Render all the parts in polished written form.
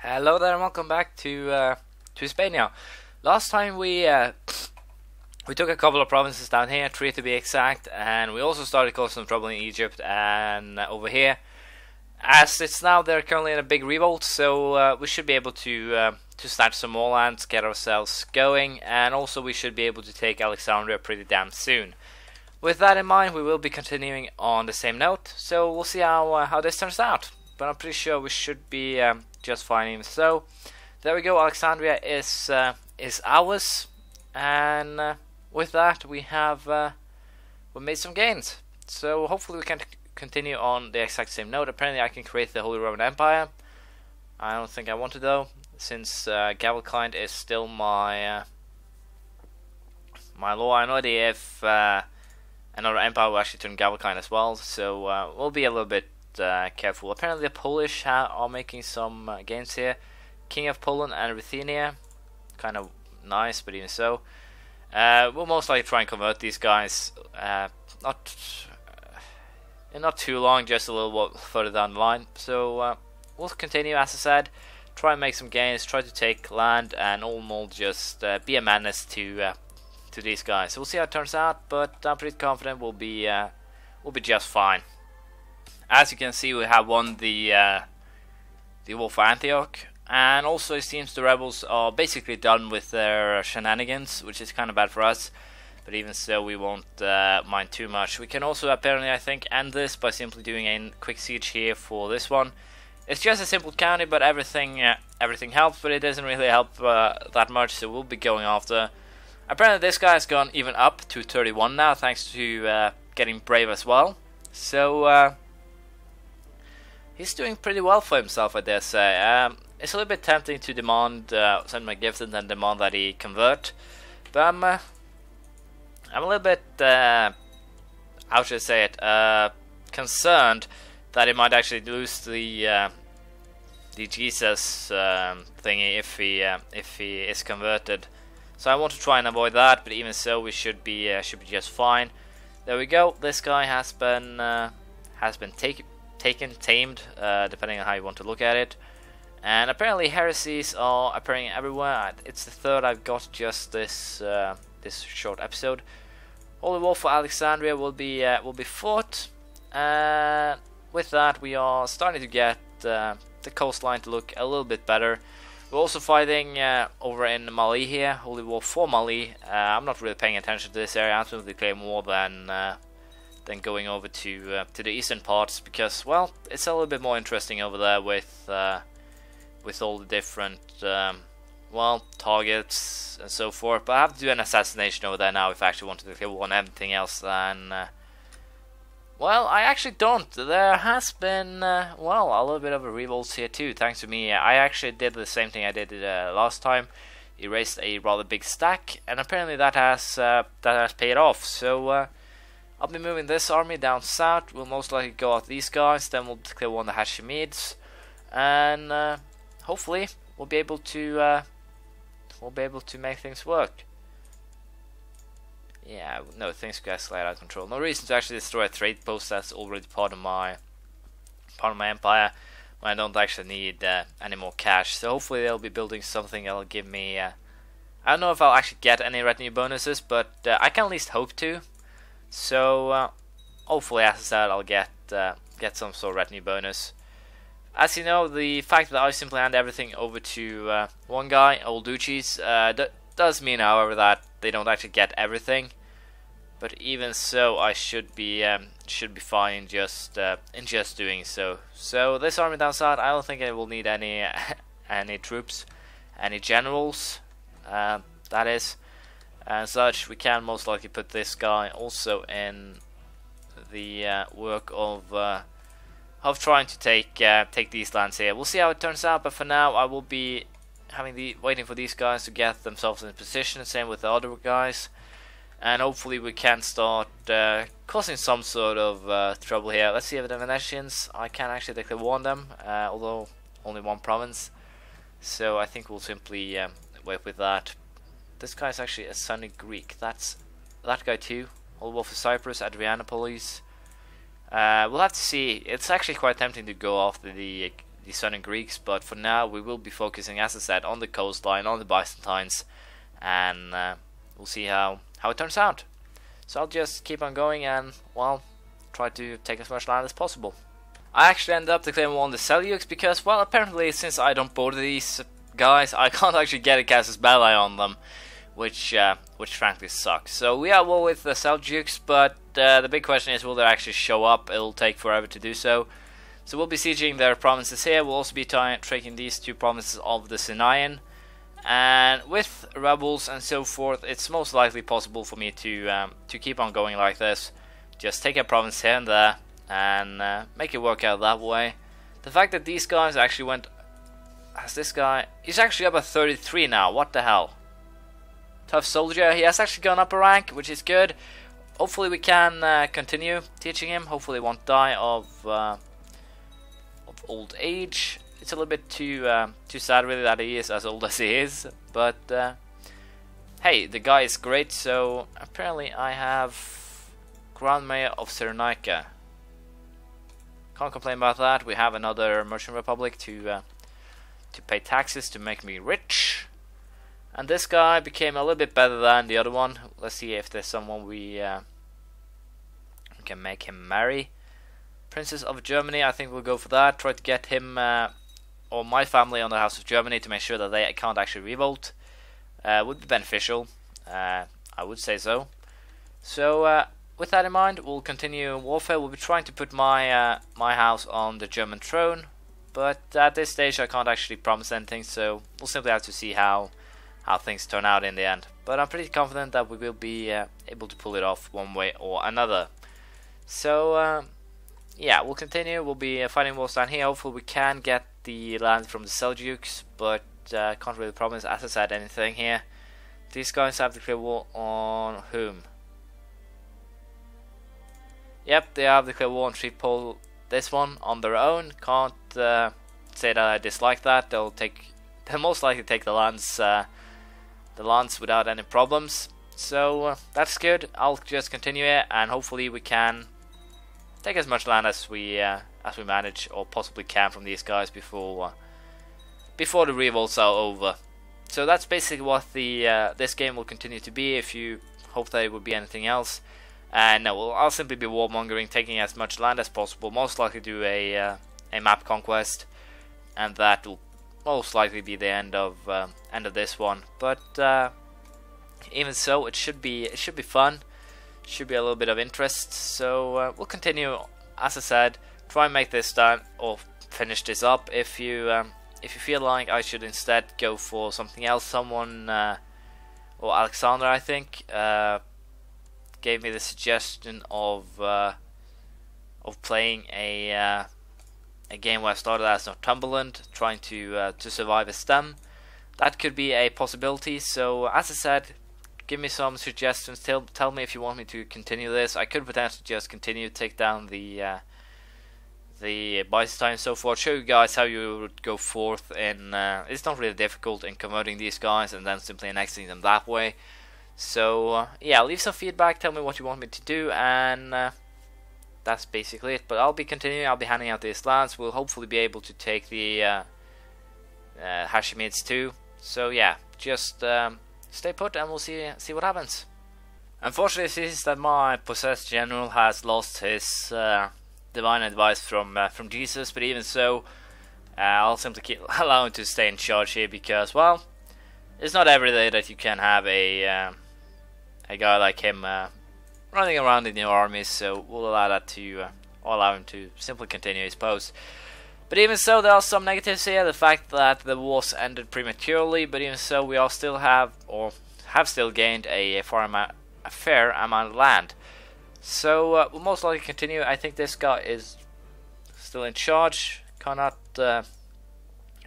Hello there and welcome back to Spain now. Last time we took a couple of provinces down here, 3 to be exact, and we also started causing some trouble in Egypt and over here. As it's now, they're currently in a big revolt, so we should be able to snatch some more lands, get ourselves going, and also we should be able to take Alexandria pretty damn soon. With that in mind, we will be continuing on the same note, so we'll see how this turns out. But I'm pretty sure we should be just fine even so. There we go, Alexandria is ours, and with that we made some gains. So hopefully we can continue on the exact same note. Apparently I can create the Holy Roman Empire. I don't think I want to though, since Galvacline is still my law. I have no idea if another empire will actually turn Galvacline as well, so we'll be a little bit careful. Apparently the Polish are making some gains here. King of Poland and Ruthenia, kind of nice, but even so. We'll most likely try and convert these guys, not too long, just a little bit further down the line. So we'll continue, as I said, try and make some gains, try to take land, and all in all just be a menace to these guys. So we'll see how it turns out, but I'm pretty confident we'll be just fine. As you can see, we have won the war for Antioch, and also it seems the rebels are basically done with their shenanigans, which is kind of bad for us. But even so, we won't mind too much. We can also apparently, I think, end this by simply doing a quick siege here for this one. It's just a simple county, but everything helps, but it doesn't really help that much, so we'll be going after. Apparently this guy has gone even up to 31 now, thanks to getting brave as well. So he's doing pretty well for himself, I dare say. It's a little bit tempting to demand send my gifts and then demand that he convert, but I'm a little bit how should I say it, concerned that he might actually lose the Jesus thingy if he is converted. So I want to try and avoid that, but even so, we should be just fine. There we go. This guy has been tamed, depending on how you want to look at it. And apparently heresies are appearing everywhere. It's the third I've got just this short episode. Holy War for Alexandria will be fought. With that, we are starting to get the coastline to look a little bit better. We're also fighting over in Mali here, Holy War for Mali. I'm not really paying attention to this area. I'm simply declaring more than going over to the eastern parts, because, well, it's a little bit more interesting over there with all the different well, targets and so forth. But I have to do an assassination over there now if I actually want to declare war on anything else than well, I actually don't. There has been well, a little bit of a revolt here too, thanks to me. I actually did the same thing I did last time. Erased a rather big stack, and apparently that has paid off. So I'll be moving this army down south. We'll most likely go out these guys, then we'll declare war on the Hashemids, and hopefully we'll be able to make things work. Yeah, no, things get slightly out of control. No reason to actually destroy a trade post that's already part of my empire, when I don't actually need any more cash. So hopefully they'll be building something that'll give me. I don't know if I'll actually get any retinue bonuses, but I can at least hope to. So hopefully, as I said, I'll get some sort of retinue bonus. As you know, the fact that I simply hand everything over to one guy, Old Duchies, does mean, however, that they don't actually get everything. But even so, I should be fine in just doing so. So this army down south, I don't think I will need any troops, any generals, that is, and such. We can most likely put this guy also in the work of trying to take these lands here. We'll see how it turns out, but for now I will be waiting for these guys to get themselves in position. Same with the other guys, and hopefully we can start causing some sort of trouble here. Let's see if the Venetians, I can actually declare war on them, although only one province. So I think we'll simply wait with that. This guy is actually a sunny Greek. That's that guy too. All War for Cyprus, Adrianopolis. We'll have to see. It's actually quite tempting to go after the the southern Greeks, but for now we will be focusing, as I said, on the coastline, on the Byzantines, and we'll see how it turns out. So I'll just keep on going and, well, try to take as much land as possible. I actually ended up declaring war on the Seljuks because, well, apparently since I don't border these guys, I can't actually get a casus belli on them, which frankly sucks. So we are at war with the Seljuks, but the big question is, will they actually show up? It'll take forever to do so. So we'll be sieging their provinces here. We'll also be taking these two provinces of the Sinaian. And with rebels and so forth, it's most likely possible for me to keep on going like this. Just take a province here and there, and make it work out that way. The fact that these guys actually went... Has this guy... He's actually up at 33 now, what the hell? Tough soldier, he has actually gone up a rank, which is good. Hopefully we can continue teaching him. Hopefully he won't die of old age. It's a little bit too sad really that he is as old as he is. But hey, the guy is great, so apparently I have Grand Mayor of Cyrenaica. Can't complain about that. We have another merchant republic to pay taxes to make me rich, and this guy became a little bit better than the other one. Let's see if there's someone we can make him marry. Princess of Germany, I think we'll go for that. Try to get him or my family on the House of Germany to make sure that they can't actually revolt. Would be beneficial. I would say so. So with that in mind, we'll continue warfare. We'll be trying to put my my house on the German throne, but at this stage I can't actually promise anything, so we'll simply have to see how things turn out in the end. But I'm pretty confident that we will be able to pull it off one way or another. So yeah, we'll continue. We'll be fighting wars down here. Hopefully we can get the land from the Seljuks, but can't really promise, as I said, anything here. These guys have declared war on whom? Yep, they have declared war on Tripoli. This one on their own. Can't say that I dislike that. They'll most likely take the lands without any problems. So that's good. I'll just continue it, and hopefully we can take as much land as we manage or possibly can from these guys before the revolts are over. So that's basically what the this game will continue to be. If you hope that it would be anything else. And no, I'll simply be warmongering, taking as much land as possible. Most likely do a map conquest, and that will most likely be the end of this one. But even so, it should be fun. Should be a little bit of interest. So we'll continue. As I said, try and make this done or finish this up. If you feel like I should instead go for something else, someone or Alexander, I think. Gave me the suggestion of playing a game where I started as Northumberland, trying to survive a stem. That could be a possibility. So as I said, give me some suggestions. Tell me if you want me to continue this. I could potentially just continue, take down the Byzantine and so forth. Show you guys how you would go forth in. It's not really difficult in converting these guys and then simply annexing them that way. So yeah, leave some feedback, tell me what you want me to do, and that's basically it. But I'll be continuing, I'll be handing out these lands. We'll hopefully be able to take the Hashemids too. So yeah, just stay put and we'll see what happens. Unfortunately, it seems that my possessed general has lost his divine advice from Jesus, but even so, I'll simply allow him to stay in charge here because, well, it's not every day that you can have a guy like him running around in your armies, so we'll allow him to simply continue his post. But even so, there are some negatives here. The fact that the wars ended prematurely, but even so, we all still have still gained a fair amount of land. So we'll most likely continue. I think this guy is still in charge. I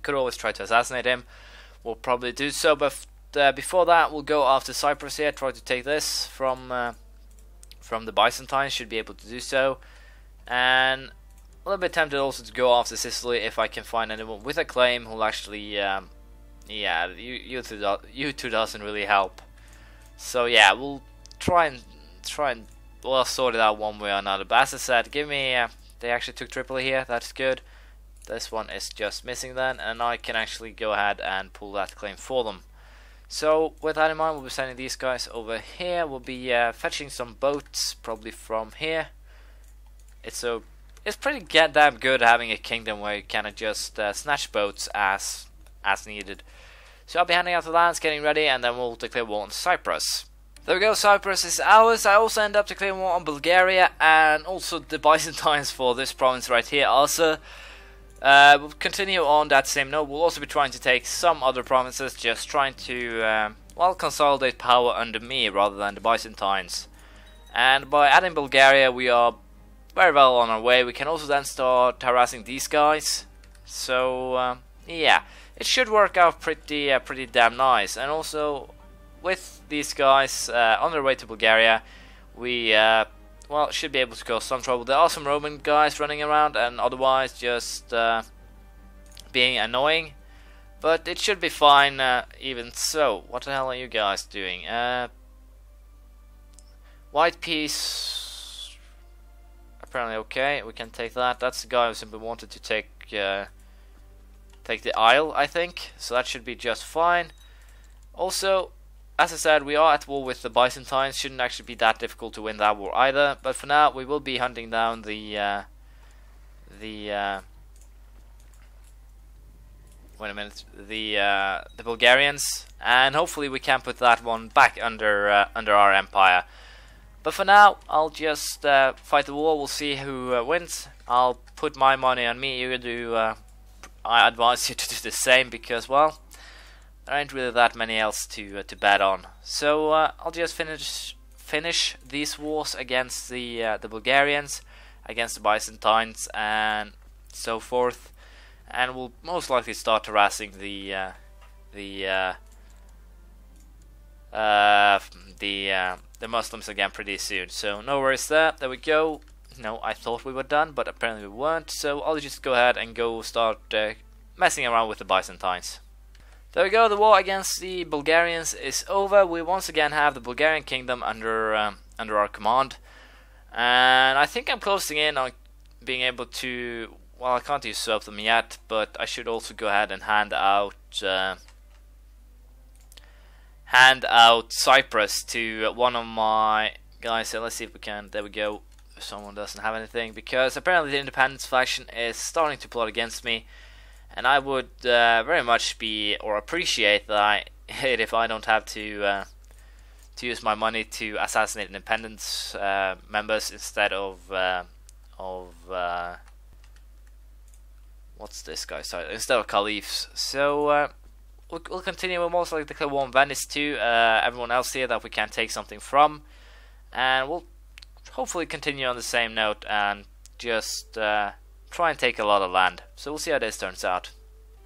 could always try to assassinate him. We'll probably do so, but before that, we'll go after Cyprus here. Try to take this from the Byzantines. Should be able to do so, and a little bit tempted also to go after Sicily if I can find anyone with a claim who'll actually, yeah, you two doesn't really help. So yeah, we'll try and we'll sort it out one way or another. But as I said, give me. They actually took Tripoli here. That's good. This one is just missing then, and I can actually go ahead and pull that claim for them. So with that in mind, we'll be sending these guys over here. We'll be fetching some boats, probably from here. It's pretty damn good having a kingdom where you kind of just snatch boats as needed. So I'll be handing out the lands, getting ready, and then we'll declare war on Cyprus. There we go, Cyprus is ours. I also end up declaring war on Bulgaria and also the Byzantines for this province right here also. We'll continue on that same note. We'll also be trying to take some other provinces, just trying to, well, consolidate power under me rather than the Byzantines. And by adding Bulgaria, we are very well on our way. We can also then start harassing these guys. So, yeah, it should work out pretty damn nice. And also, with these guys on their way to Bulgaria, we well, should be able to cause some trouble. There are some Roman guys running around and otherwise just being annoying, but it should be fine even so. What the hell are you guys doing? White piece, apparently okay. We can take that. That's the guy who simply wanted to take the Isle, I think. So that should be just fine. Also, as I said, we are at war with the Byzantines. Shouldn't actually be that difficult to win that war either. But for now, we will be hunting down the Bulgarians, and hopefully we can put that one back under our empire. But for now, I'll just fight the war. We'll see who wins. I'll put my money on me. You do. I advise you to do the same because, well, there ain't really that many else to bet on. So I'll just finish these wars against the Bulgarians, against the Byzantines, and so forth. And we'll most likely start harassing the Muslims again pretty soon. So no worries there. There we go. No, I thought we were done, but apparently we weren't. So I'll just go ahead and go start messing around with the Byzantines. There we go, the war against the Bulgarians is over. We once again have the Bulgarian kingdom under our command. And I think I'm closing in on being able to, well, I can't usurp them yet, but I should also go ahead and hand out Cyprus to one of my guys. So let's see if we can, there we go, if someone doesn't have anything, because apparently the independence faction is starting to plot against me. And I would very much be, or appreciate that if I don't have to use my money to assassinate independence members instead of what's this guy? Sorry, instead of caliphs. So we'll continue. We'll most likely declare war on Venice too. Everyone else here that we can take something from, and we'll hopefully continue on the same note and just try and take a lot of land. So we'll see how this turns out.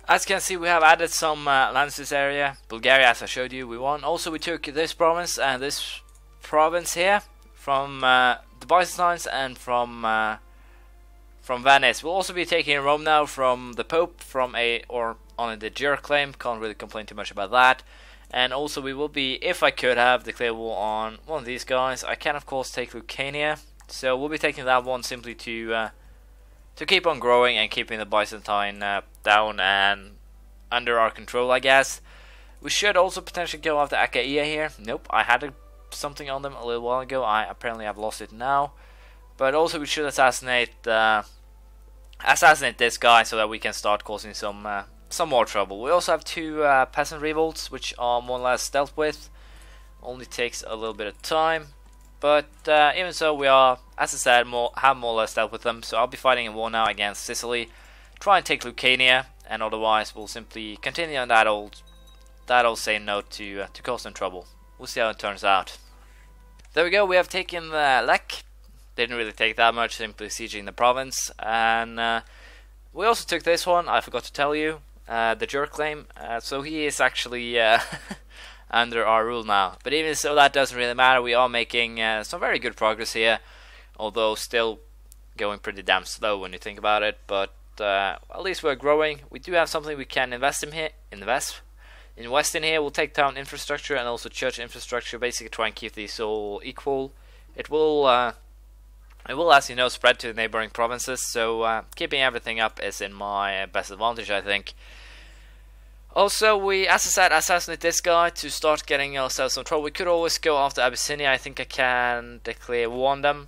As you can see, we have added some lands to this area. Bulgaria, as I showed you, we won. Also, we took this province and this province here from the Byzantines and from Venice. We'll also be taking Rome now from the Pope, or on the Jerk claim. Can't really complain too much about that. And also, we will be, if I could have, declare war on one of these guys. I can, of course, take Lucania. So we'll be taking that one simply to keep on growing and keeping the Byzantine down and under our control, I guess. We should also potentially go after Achaia here. Nope, I had something on them a little while ago. I apparently have lost it now. But also we should assassinate this guy so that we can start causing some more trouble. We also have two peasant revolts, which are more or less dealt with. Only takes a little bit of time. But even so, we are, as I said, have more or less dealt with them. So I'll be fighting a war now against Sicily, try and take Lucania, and otherwise we'll simply continue on that old same note to cause them trouble. We'll see how it turns out. There we go. We have taken Lech. Didn't really take that much, simply sieging the province, and we also took this one. I forgot to tell you, the Jerk claim. So he is actually under our rule now. But even so, that doesn't really matter. We are making some very good progress here, although still going pretty damn slow when you think about it. But at least we're growing. We do have something we can invest in here. Invest in here. We'll take town infrastructure and also church infrastructure. Basically, try and keep these all equal. It will It will, as you know, spread to neighboring provinces, so keeping everything up is in my best advantage, I think. Also, we, as I said, assassinate this guy to start getting ourselves some trouble. We could always go after Abyssinia. I think I can declare war on them.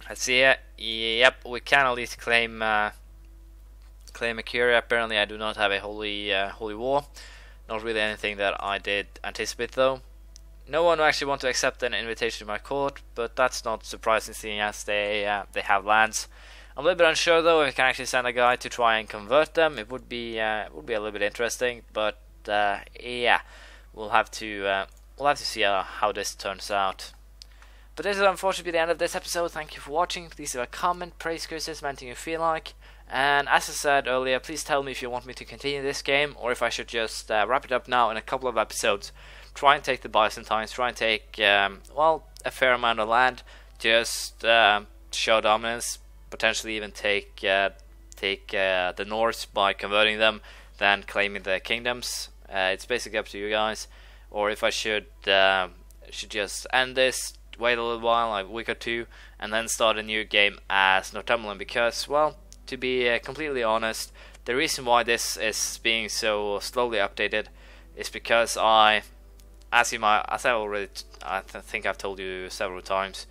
Let's see it. Yep, we can at least claim Mercuria. Apparently, I do not have a holy war. Not really anything that I did anticipate, though. No one actually want to accept an invitation to my court, but that's not surprising, seeing as they have lands. I'm a little bit unsure though if I can actually send a guy to try and convert them. It would be a little bit interesting, but yeah, we'll have to see how this turns out. But this is unfortunately the end of this episode. Thank you for watching. Please leave a comment, praise, criticism, anything you feel like. And as I said earlier, please tell me if you want me to continue this game or if I should just wrap it up now in a couple of episodes. Try and take the Byzantines, try and take, well, a fair amount of land, just show dominance, potentially even take the North by converting them, then claiming the kingdoms. It's basically up to you guys. Or if I should just end this, wait a little while, like a week or two, and then start a new game as Northumberland, because, well, to be completely honest, the reason why this is being so slowly updated is because as I think I've told you several times,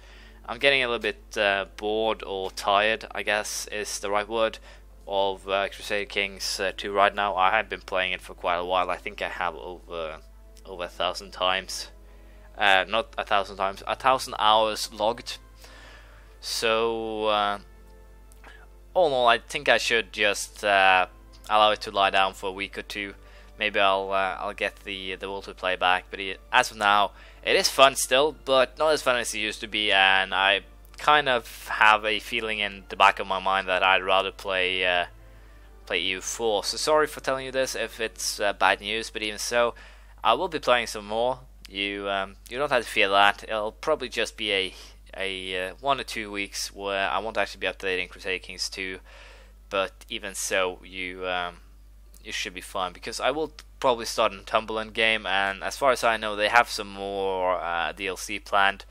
I'm getting a little bit bored or tired, I guess is the right word, of Crusader Kings 2 right now. I have been playing it for quite a while. I think I have over 1,000 times. Not 1,000 times, 1,000 hours logged. So all in all, I think I should just allow it to lie down for a week or two. Maybe I'll get the will to play back. But as of now, it is fun still, but not as fun as it used to be. And I kind of have a feeling in the back of my mind that I'd rather play EU4. So sorry for telling you this if it's bad news, but even so, I will be playing some more. You don't have to fear that. It'll probably just be a 1 or 2 weeks where I won't actually be updating Crusader Kings 2. But even so, you should be fine, because I will probably start a Northumberland game, and as far as I know, they have some more DLC planned.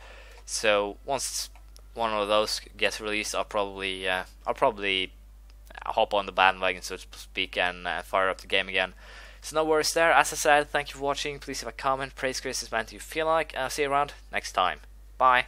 So once one of those gets released, I'll probably hop on the bandwagon, so to speak, and fire up the game again. So no worries there. As I said, thank you for watching. Please leave a comment, praise, criticism, anything you feel like, and I'll see you around next time. Bye.